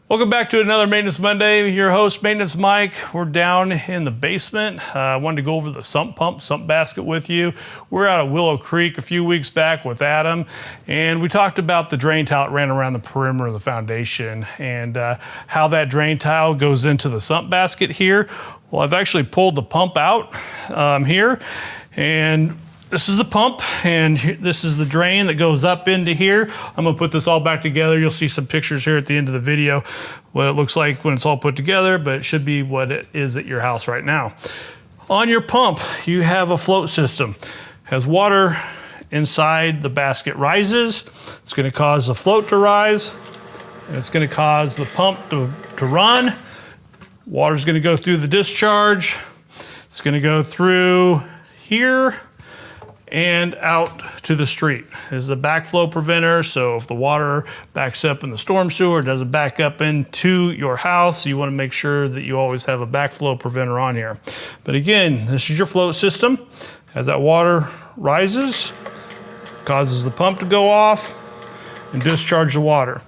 Welcome back to another Maintenance Monday. Your host, Maintenance Mike. We're down in the basement. I wanted to go over the sump pump, sump basket with you. We're out at Willow Creek a few weeks back with Adam, and we talked about the drain tile that ran around the perimeter of the foundation and how that drain tile goes into the sump basket here. Well, I've actually pulled the pump out here, and this is the pump, and this is the drain that goes up into here. I'm gonna put this all back together. You'll see some pictures here at the end of the video, what it looks like when it's all put together, but it should be what it is at your house right now. On your pump, you have a float system. It has water inside the basket rises. It's gonna cause the float to rise, and it's gonna cause the pump to run. Water's gonna go through the discharge. It's gonna go through here and out to the street. This is a backflow preventer, so if the water backs up in the storm sewer, it doesn't back up into your house. You want to make sure that you always have a backflow preventer on here. But again, this is your float system. As that water rises, causes the pump to go off and discharge the water.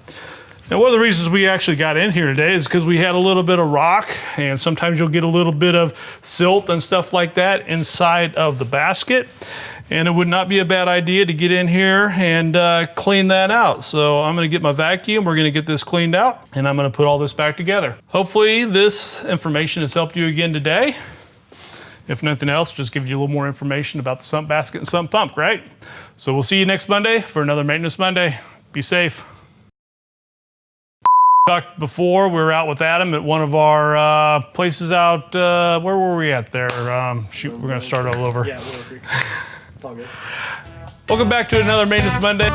Now, one of the reasons we actually got in here today is because we had a little bit of rock, and sometimes you'll get a little bit of silt and stuff like that inside of the basket. And it would not be a bad idea to get in here and clean that out. So I'm gonna get my vacuum, we're gonna get this cleaned out, and I'm gonna put all this back together. Hopefully this information has helped you again today. If nothing else, just give you a little more information about the sump basket and sump pump, right? So we'll see you next Monday for another Maintenance Monday. Be safe. Talked before, we were out with Adam at one of our places out, where were we at there? Shoot, we're gonna start all over. Yeah, Willow Creek. It's all good. Welcome back to another Maintenance Monday.